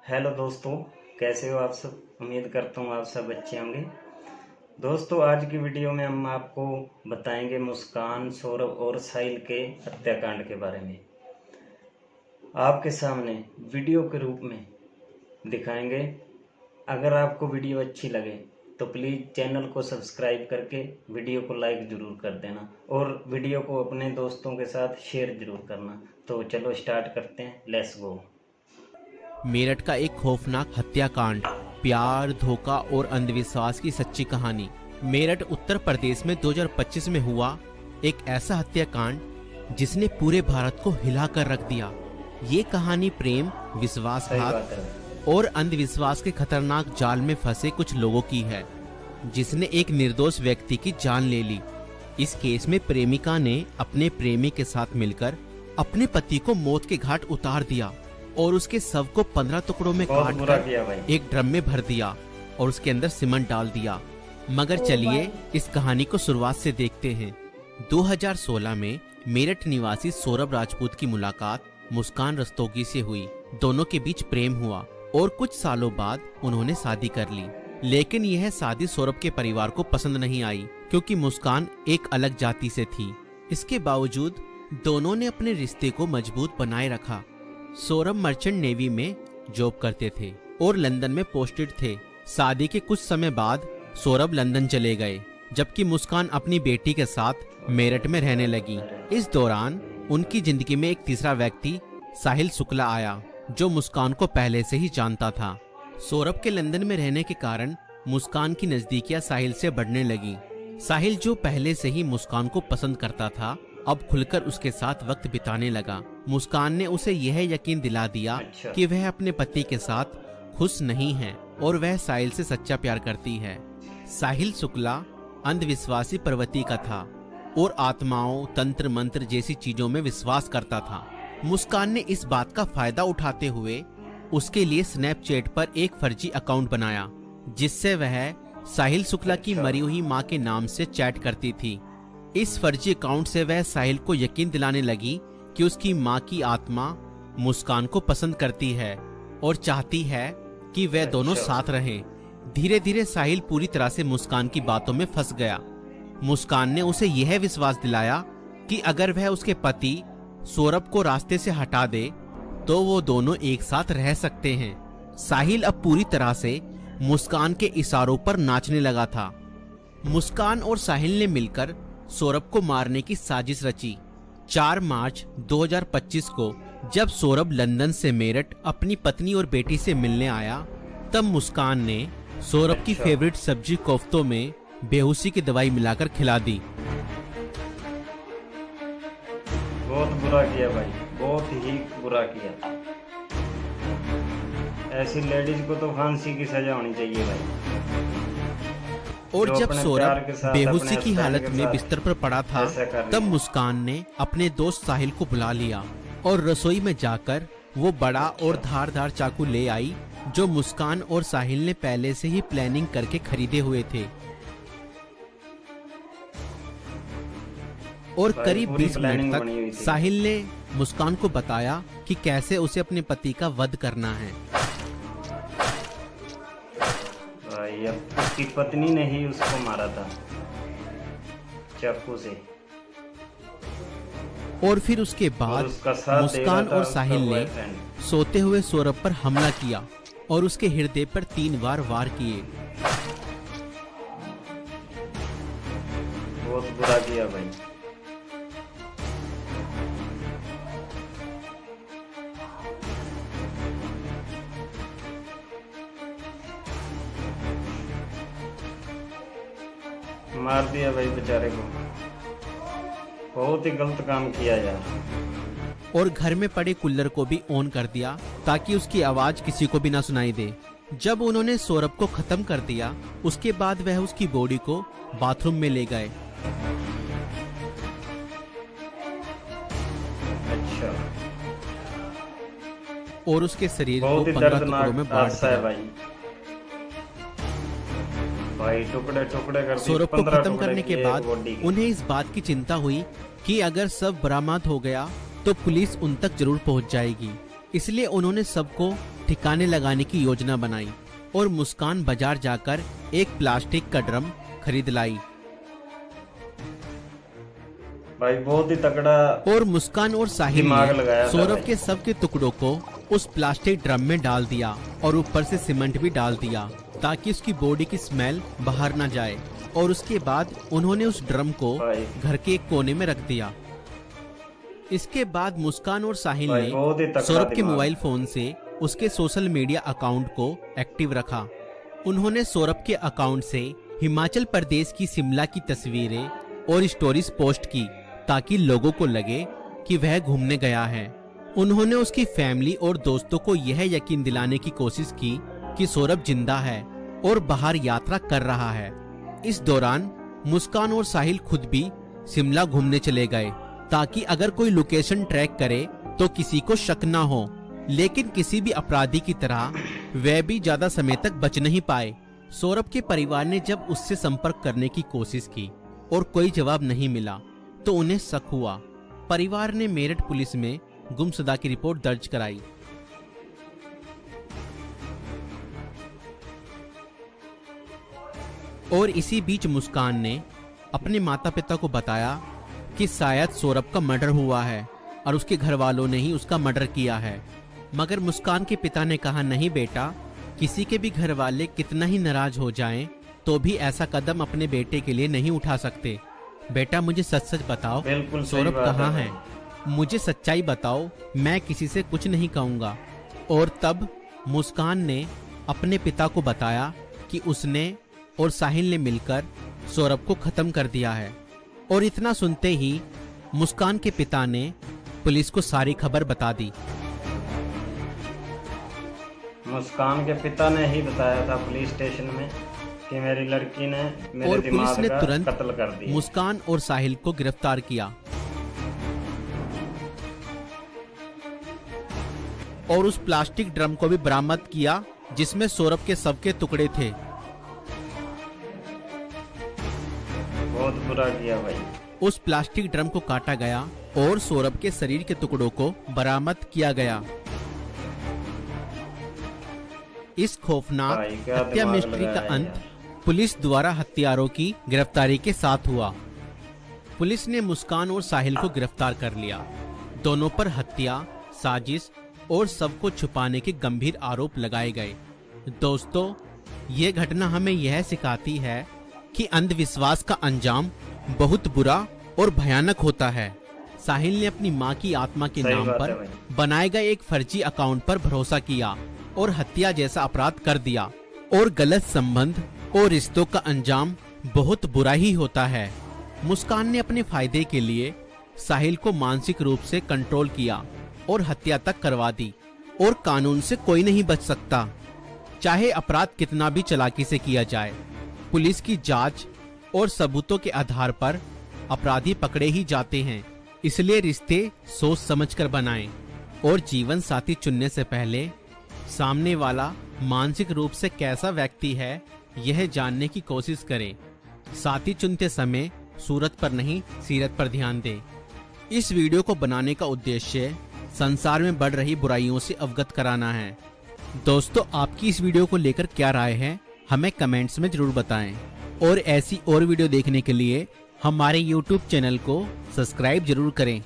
Hello दोस्तों, कैसे हो आप सब। उम्मीद करता हूँ आप सब अच्छे होंगे। दोस्तों, आज की वीडियो में हम आपको बताएंगे मुस्कान, सौरभ और साहिल के हत्याकांड के बारे में। आपके सामने वीडियो के रूप में दिखाएंगे। अगर आपको वीडियो अच्छी लगे तो प्लीज़ चैनल को सब्सक्राइब करके वीडियो को लाइक ज़रूर कर देना और वीडियो को अपने दोस्तों के साथ शेयर ज़रूर करना। तो चलो स्टार्ट करते हैं, लेट्स गो। मेरठ का एक खौफनाक हत्याकांड, प्यार, धोखा और अंधविश्वास की सच्ची कहानी। मेरठ उत्तर प्रदेश में 2025 में हुआ एक ऐसा हत्याकांड जिसने पूरे भारत को हिलाकर रख दिया। ये कहानी प्रेम, विश्वासघात और अंधविश्वास के खतरनाक जाल में फंसे कुछ लोगों की है, जिसने एक निर्दोष व्यक्ति की जान ले ली। इस केस में प्रेमिका ने अपने प्रेमी के साथ मिलकर अपने पति को मौत के घाट उतार दिया और उसके शव को 15 टुकड़ों में काट कर एक ड्रम में भर दिया और उसके अंदर सीमेंट डाल दिया। मगर चलिए इस कहानी को शुरुआत से देखते हैं। 2016 में मेरठ निवासी सौरभ राजपूत की मुलाकात मुस्कान रस्तोगी से हुई। दोनों के बीच प्रेम हुआ और कुछ सालों बाद उन्होंने शादी कर ली। लेकिन यह शादी सौरभ के परिवार को पसंद नहीं आई, क्योंकि मुस्कान एक अलग जाति से थी। इसके बावजूद दोनों ने अपने रिश्ते को मजबूत बनाए रखा। सौरभ मर्चेंट नेवी में जॉब करते थे और लंदन में पोस्टेड थे। शादी के कुछ समय बाद सौरभ लंदन चले गए, जबकि मुस्कान अपनी बेटी के साथ मेरठ में रहने लगी। इस दौरान उनकी जिंदगी में एक तीसरा व्यक्ति साहिल शुक्ला आया, जो मुस्कान को पहले से ही जानता था। सौरभ के लंदन में रहने के कारण मुस्कान की नजदीकियां साहिल से बढ़ने लगी। साहिल, जो पहले से ही मुस्कान को पसंद करता था, अब खुलकर उसके साथ वक्त बिताने लगा। मुस्कान ने उसे यह यकीन दिला दिया कि वह अपने पति के साथ खुश नहीं है और वह साहिल से सच्चा प्यार करती है। साहिल शुक्ला अंधविश्वासी प्रवृत्ति का था और आत्माओं, तंत्र मंत्र जैसी चीजों में विश्वास करता था। मुस्कान ने इस बात का फायदा उठाते हुए उसके लिए स्नैपचैट पर एक फर्जी अकाउंट बनाया, जिससे वह साहिल शुक्ला की मरी हुई मां के नाम से चैट करती थी। इस फर्जी अकाउंट से वह साहिल को यकीन दिलाने लगी कि उसकी मां की आत्मा मुस्कान को पसंद करती है और चाहती है कि वे दोनों साथ रहें। धीरे धीरे साहिल पूरी तरह से मुस्कान की बातों में फंस गया। मुस्कान ने उसे यह विश्वास दिलाया कि अगर वह उसके पति सौरभ को रास्ते से हटा दे तो वो दोनों एक साथ रह सकते हैं। साहिल अब पूरी तरह से मुस्कान के इशारों पर नाचने लगा था। मुस्कान और साहिल ने मिलकर सौरभ को मारने की साजिश रची। 4 मार्च 2025 को जब सौरभ लंदन से मेरठ अपनी पत्नी और बेटी से मिलने आया, तब मुस्कान ने सौरभ की फेवरेट सब्जी कोफ्तों में बेहोशी की दवाई मिलाकर खिला दी। बहुत बुरा किया भाई, बहुत ही बुरा किया। ऐसी लेडीज को तो फांसी की सजा होनी चाहिए भाई। और जब सौरभ बेहोशी की हालत में बिस्तर पर पड़ा था, तब मुस्कान ने अपने दोस्त साहिल को बुला लिया और रसोई में जाकर वो बड़ा और धारदार चाकू ले आई, जो मुस्कान और साहिल ने पहले से ही प्लानिंग करके खरीदे हुए थे। और करीब 20 मिनट तक साहिल ने मुस्कान को बताया कि कैसे उसे अपने पति का वध करना है। उसकी पत्नी ने ही उसको मारा था चाकू से। और फिर उसके बाद मुस्कान और साहिल ने सोते हुए सौरभ पर हमला किया और उसके हृदय पर 3 बार वार किए। बहुत बुरा किया भाई। मार दिया भाई बेचारे को। बहुत ही गलत काम किया यार। और घर में पड़े कूलर को भी ऑन कर दिया ताकि उसकी आवाज किसी को भी ना सुनाई दे। जब उन्होंने सौरभ को खत्म कर दिया, उसके बाद वह उसकी बॉडी को बाथरूम में ले गए। अच्छा। और उसके शरीर को 15 टुकड़ों में बांट दिया। भाई टुकड़े टुकड़े कर दिए। सौरभ को खत्म करने के बाद उन्हें इस बात की चिंता हुई कि अगर सब बरामद हो गया तो पुलिस उन तक जरूर पहुंच जाएगी। इसलिए उन्होंने सबको ठिकाने लगाने की योजना बनाई और मुस्कान बाजार जाकर एक प्लास्टिक का ड्रम खरीद लाई। भाई बहुत ही तगड़ा। और मुस्कान और साहिल दिमाग ने लगाया था सौरभ भाई। के शव के टुकड़ों को उस प्लास्टिक ड्रम में डाल दिया और ऊपर से सीमेंट भी डाल दिया ताकि उसकी बॉडी की स्मेल बाहर न जाए। और उसके बाद उन्होंने उस ड्रम को भाई घर के एक कोने में रख दिया। इसके बाद मुस्कान और साहिल भाई बहुत ही ने तगड़ा सौरभ के दिमाग। मोबाइल फोन से उसके सोशल मीडिया अकाउंट को एक्टिव रखा। उन्होंने सौरभ के अकाउंट से हिमाचल प्रदेश की शिमला की तस्वीरें और स्टोरीज पोस्ट की ताकि लोगों को लगे कि वह घूमने गया है। उन्होंने उसकी फैमिली और दोस्तों को यह यकीन दिलाने की कोशिश की कि सौरभ जिंदा है और बाहर यात्रा कर रहा है। इस दौरान मुस्कान और साहिल खुद भी शिमला घूमने चले गए ताकि अगर कोई लोकेशन ट्रैक करे तो किसी को शक ना हो। लेकिन किसी भी अपराधी की तरह वह भी ज्यादा समय तक बच नहीं पाए। सौरभ के परिवार ने जब उससे संपर्क करने की कोशिश की और कोई जवाब नहीं मिला तो उन्हें शक हुआ। परिवार ने मेरठ पुलिस में गुमशुदा की रिपोर्ट दर्ज कराई। और इसी बीच मुस्कान ने अपने माता पिता को बताया कि शायद सौरभ का मर्डर हुआ है और उसके घर वालों ने ही उसका मर्डर किया है। मगर मुस्कान के पिता ने कहा, नहीं बेटा, किसी के भी घर वाले कितना ही नाराज हो जाएं तो भी ऐसा कदम अपने बेटे के लिए नहीं उठा सकते। बेटा मुझे सच सच बताओ, बिल्कुल सही सौरभ बात कहाँ है है? मुझे सच्चाई बताओ, मैं किसी से कुछ नहीं कहूँगा। और तब मुस्कान ने अपने पिता को बताया कि उसने और साहिल ने मिलकर सौरभ को खत्म कर दिया है। और इतना सुनते ही मुस्कान के पिता ने पुलिस को सारी खबर बता दी। मुस्कान के पिता ने ही बताया था पुलिस स्टेशन में कि मेरी लड़की ने मेरे और पुलिस दिमाग ने का तुरंत कत्ल कर दिया। मुस्कान और साहिल को गिरफ्तार किया और उस प्लास्टिक ड्रम को भी बरामद किया जिसमें सौरभ के शव के टुकड़े थे। बहुत बुरा किया भाई। उस प्लास्टिक ड्रम को काटा गया और सौरभ के शरीर के टुकड़ों को बरामद किया गया। इस खौफनाक भाई क्या हत्या दिमाग मिस्ट्री का लगाया अंत यार। पुलिस द्वारा हत्यारों की गिरफ्तारी के साथ हुआ। पुलिस ने मुस्कान और साहिल को गिरफ्तार कर लिया। दोनों पर हत्या, साजिश और शव को छुपाने के गंभीर आरोप लगाए गए। दोस्तों, ये घटना हमें यह सिखाती है कि अंधविश्वास का अंजाम बहुत बुरा और भयानक होता है। साहिल ने अपनी मां की आत्मा के सही नाम बात पर है भाई। बनाए गए एक फर्जी अकाउंट पर भरोसा किया और हत्या जैसा अपराध कर दिया। और गलत संबंध और रिश्तों का अंजाम बहुत बुरा ही होता है। मुस्कान ने अपने फायदे के लिए साहिल को मानसिक रूप से कंट्रोल किया और हत्या तक करवा दी। और कानून से कोई नहीं बच सकता, चाहे अपराध कितना भी चालाकी से किया जाए। पुलिस की जांच और सबूतों के आधार पर अपराधी पकड़े ही जाते हैं। इसलिए रिश्ते सोच समझकर बनाएं और जीवन साथी चुनने से पहले सामने वाला मानसिक रूप से कैसा व्यक्ति है यह जानने की कोशिश करें। साथी चुनते समय सूरत पर नहीं, सीरत पर ध्यान दें। इस वीडियो को बनाने का उद्देश्य संसार में बढ़ रही बुराइयों से अवगत कराना है। दोस्तों, आपकी इस वीडियो को लेकर क्या राय है हमें कमेंट्स में जरूर बताएं। और ऐसी और वीडियो देखने के लिए हमारे YouTube चैनल को सब्सक्राइब जरूर करें।